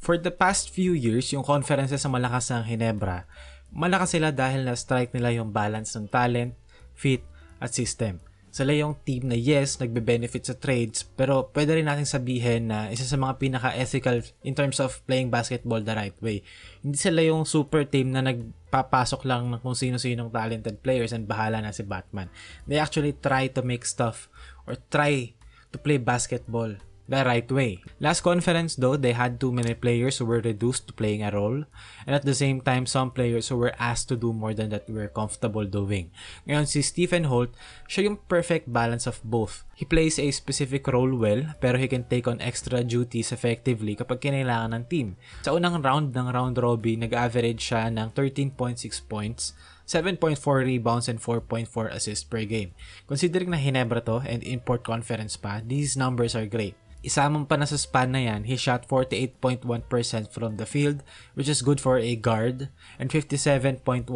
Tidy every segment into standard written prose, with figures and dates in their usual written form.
For the past few years, yung conferences na malakas ng Ginebra, malakas sila dahil na-strike nila yung balance ng talent, fit, at system. Sila yung team na yes, nagbe-benefit sa trades, pero pwede rin natin sabihin na isa sa mga pinaka-ethical in terms of playing basketball the right way. Hindi sila yung super team na nagpapasok lang ng kung sino-sinong talented players and bahala na si Batman. They actually try to make stuff or try to play basketball the right way. Last conference though, they had too many players who were reduced to playing a role, and at the same time, some players who were asked to do more than that were comfortable doing. Ngayon, si Stephen Holt, siya yung perfect balance of both. He plays a specific role well, pero he can take on extra duties effectively kapag kinailangan ng team. Sa unang round ng round robin, nag-average siya ng 13.6 points, 7.4 rebounds, and 4.4 assists per game. Considering na Ginebra to and import conference pa, these numbers are great. Isamang pa na sa span na yan, he shot 48.1% from the field, which is good for a guard, and 57.1%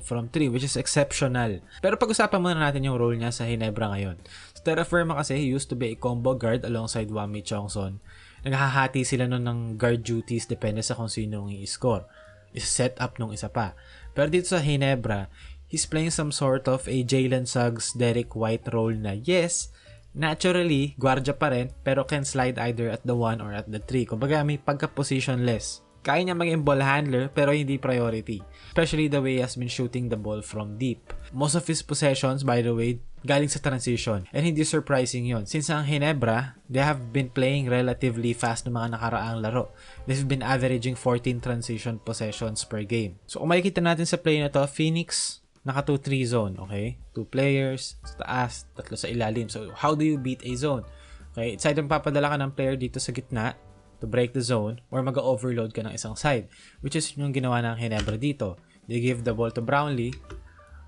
from 3, which is exceptional. Pero pag-usapan muna natin yung role niya sa Ginebra ngayon. Sa 𝗧𝗏 kasi, he used to be a combo guard alongside 𝗵𝗵𝗵𝗵𝗵𝗵𝗏. Naghahati sila nun ng guard duties depende sa kung sino yung i-score. Isa-set up nung isa pa. Pero dito sa Ginebra, he's playing some sort of a Jalen Suggs, Derek White role na yes, naturally, guardia pa rin, pero can slide either at the 1 or at the 3. Kumbaga, may pagka-positionless. Kaya niya maging ball handler, pero hindi priority. Especially the way he has been shooting the ball from deep. Most of his possessions, by the way, galing sa transition. And hindi surprising yon. Since ang Ginebra, they have been playing relatively fast ng mga nakaraang laro. They've been averaging 14 transition possessions per game. So, kung makikita natin sa play na to, Phoenix, naka 2-3 zone, okay? 2 players sa taas, 3 sa ilalim. So, how do you beat a zone? Okay, it's either papadala ka ng player dito sa gitna to break the zone or mag-overload ka ng isang side, which is yung ginawa ng Ginebra dito. They give the ball to Brownlee,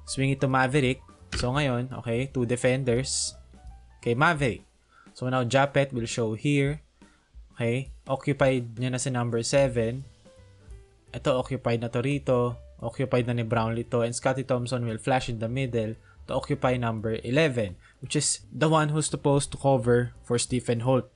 swing it to Maverick. So, ngayon, okay, 2 defenders kay Maverick. So, now 𝗵𝗏𝗵𝗵𝗵𝗵 will show here. Okay, occupied niya na si number 7. Ito, occupied na to rito. Occupied na ni Brownlee to, and Scottie Thompson will flash in the middle to occupy number 11, which is the one who's supposed to cover for Stephen Holt.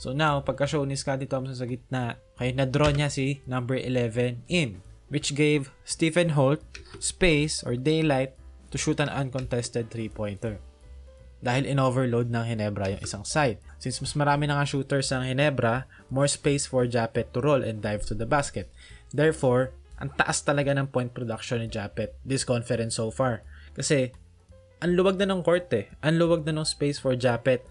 So now, pagka-show ni Scottie Thompson sa gitna, okay, na-draw niya si number 11 in, which gave Stephen Holt space or daylight to shoot an uncontested 3-pointer. Dahil in-overload ng Ginebra yung isang side. Since mas marami na nga shooters ng Ginebra, more space for 𝗵𝗏𝗵𝗵𝗵𝗵 to roll and dive to the basket. Therefore, ang taas talaga ng point production ni 𝗵𝗏𝗵𝗵𝗵 this conference so far. Kasi, ang luwag na ng court eh. Ang luwag na ng space for 𝗵𝗏𝗵𝗵𝗵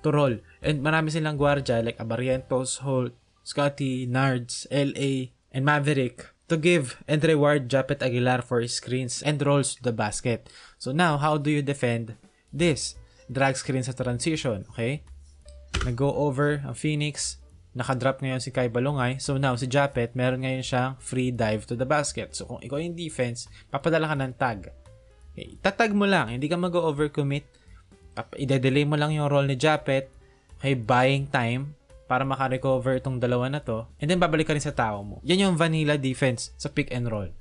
to roll. And marami silang guardia like Barrientos, Holt, Scottie, Nards, LA, and Maverick to give and reward 𝗵𝗏𝗵𝗵𝗵𝗵 Aguilar for his screens and rolls to the basket. So now, how do you defend this? Drag screen sa transition, okay? Nag-go over ang Phoenix. Nakadrop ngayon si 𝗂𝗏𝗏𝗏𝗏. So now, si 𝗵𝗏𝗵𝗵𝗵𝗏, meron ngayon siyang free dive to the basket. So kung ikaw yung defense, papadala ka ng tag. Okay, tatag mo lang. Hindi ka mag-overcommit. Ide-delay mo lang yung roll ni 𝗵𝗏𝗵𝗵𝗵𝗏. Okay, buying time para makarecover itong dalawa na to. And then, babalik ka rin sa tao mo. Yan yung vanilla defense sa pick and roll.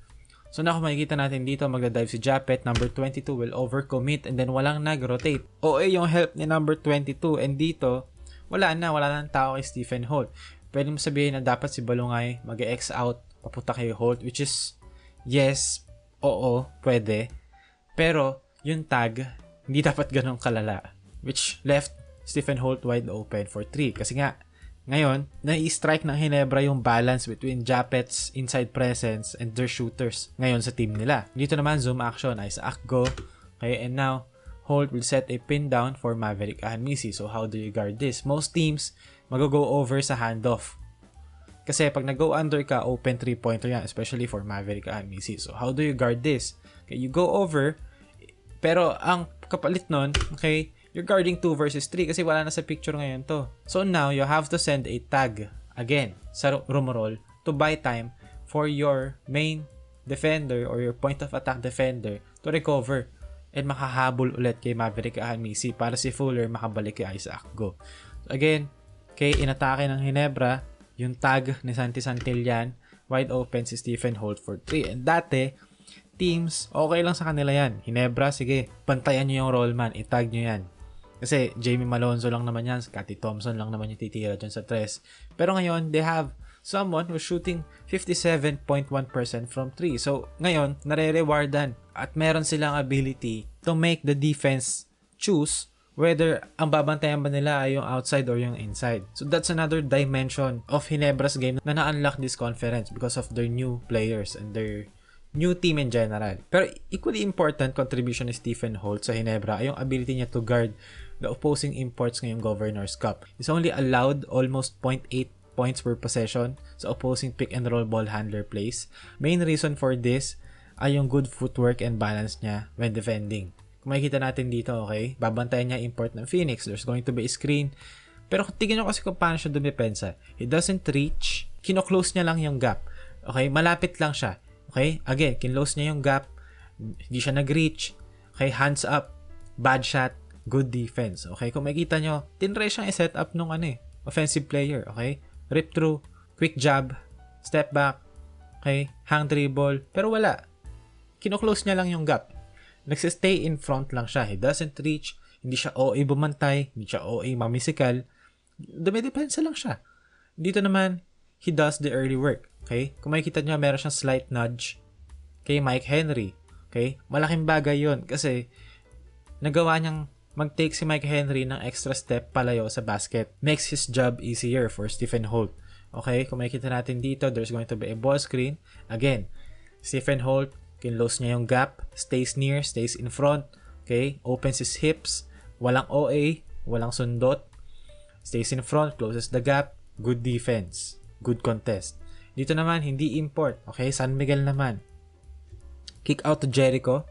So na kung makikita natin dito, magda-dive si 𝗵𝗏𝗵𝗵𝗏. Number 22 will overcommit and then walang nag-rotate. yung help ni number 22. And dito, wala nang tao kay Stephen Holt. Pwede mo sabihin na dapat si 𝗵𝗏𝗏𝗏𝗏 mag-X out, papunta kay Holt, which is, yes, oo, pwede. Pero, yung tag, hindi dapat ganun kalala. Which left Stephen Holt wide open for 3. Kasi nga, ngayon, nai-strike ng Ginebra yung balance between 𝗵𝗏𝗵𝗵𝗏𝗏's inside presence and their shooters ngayon sa team nila. Dito naman, zoom action, 𝗧𝗏𝗏𝗏𝗏𝗏. Okay, and now, Holt will set a pin down for Maverick 𝗵𝗵𝗏𝗵𝗏𝗏𝗏. So, how do you guard this? Most teams, mag-go over sa handoff. Kasi pag nag-go under ka, open 3-pointer yan, especially for Maverick 𝗵𝗵𝗏𝗏𝗏𝗏𝗏. So, how do you guard this? Okay, you go over, pero ang kapalit nun, okay, you're guarding 2 versus 3 kasi wala na sa picture ngayon to. So, now, you have to send a tag again sa room roll to buy time for your main defender or your point of attack defender to recover and makahabol ulit kay Maverick 𝗵𝗵𝗏𝗏𝗏𝗏𝗏 para si Fuller makabalik kay 𝗧𝗏𝗏𝗏𝗏𝗏𝗏. So again, kay inatake ng Ginebra, yung tag ni 𝗧𝗏𝗏𝗏𝗏𝗏𝗏 Santillan, wide open si Stephen Holt for 3. And dati, teams, okay lang sa kanila yan. Ginebra, sige, pantayan nyo yung rollman, itag nyo yan. Kasi Jaime Malonzo lang naman yan, Scottie Thompson lang naman yung titira dyan sa 3. Pero ngayon, they have someone who's shooting 57.1% from 3. So, ngayon, nare-rewardan at meron silang ability to make the defense choose whether ang babantayan ba nila ay yung outside or yung inside. So, that's another dimension of Ginebra's game na na-unlock this conference because of their new players and their new team in general. Pero equally important contribution ni Stephen Holt sa Ginebra ay yung ability niya to guard the opposing imports ngayong Governor's Cup. He's only allowed almost 0.8 points per possession sa opposing pick and roll ball handler plays. Main reason for this ay yung good footwork and balance niya when defending. Kung makikita natin dito, okay, babantayan niya import ng Phoenix. There's going to be a screen. Pero tingnan nyo kasi kung paano siya dumipensa. He doesn't reach. Kino-close niya lang yung gap. Okay, malapit lang siya. Okay, again, kinlose niya yung gap. Hindi siya nag-reach. Okay, hands up. Bad shot. Good defense. Okay, kung makikita nyo, tinry siyang i-set up nung offensive player. Okay, rip through, quick jab, step back, okay, hang dribble. Pero wala. Kino-close niya lang yung gap. Nagsistay in front lang siya. He doesn't reach. Hindi siya OA bumantay. Hindi siya OA mamisikal. Dumidepensa lang siya. Dito naman, he does the early work. Okay? Kung makikita niyo, meron siyang slight nudge kay Mike Henry. Okay? Malaking bagay yon kasi nagawa niyang mag-take si Mike Henry ng extra step palayo sa basket. Makes his job easier for Stephen Holt. Okay? Kung makikita natin dito, there's going to be a ball screen. Again, Stephen Holt, kinlose niya yung gap, stays near, stays in front, okay, opens his hips, walang OA, walang sundot, stays in front, closes the gap, good defense, good contest. Dito naman, hindi import, okay, San Miguel naman. Kick out to Jericho,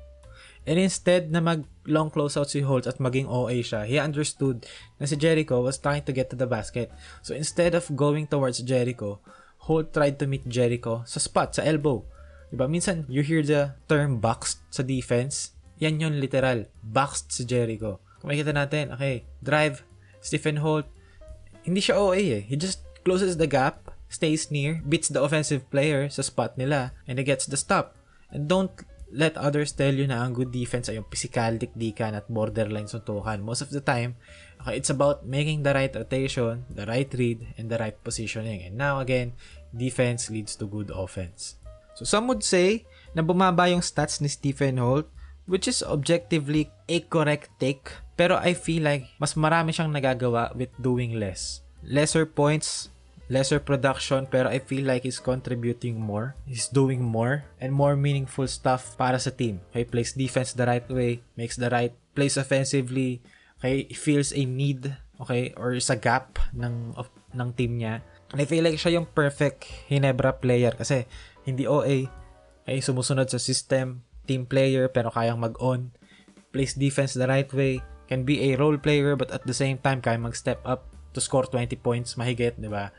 and instead na mag long closeout si Holt at maging OA siya, he understood na si Jericho was trying to get to the basket. So instead of going towards Jericho, Holt tried to meet Jericho sa spot, sa elbow. Diba? Minsan, you hear the term boxed sa defense. Yan yun, literal. Boxed si Jericho. Kung makikita natin, okay, drive, Stephen Holt, hindi siya OA eh. He just closes the gap, stays near, beats the offensive player sa spot nila, and he gets the stop. And don't let others tell you na ang good defense ay yung physical, dikdikan, at borderline suntukan. Most of the time, okay, it's about making the right rotation, the right read, and the right positioning. And now, again, defense leads to good offense. So some would say na bumaba yung stats ni Stephen Holt, which is objectively a correct take. Pero I feel like mas marami siyang nagagawa with doing less. Lesser points, lesser production, pero I feel like he's contributing more. He's doing more and more meaningful stuff para sa team. Okay, plays defense the right way, makes the right plays offensively. Okay, feels a need, okay, or sa gap ng team niya. And I feel like siya yung perfect Ginebra player kasi hindi OA, ay sumusunod sa system, team player pero kayang mag-on, plays defense the right way, can be a role player but at the same time kayang mag-step up to score 20 points mahigit, di ba?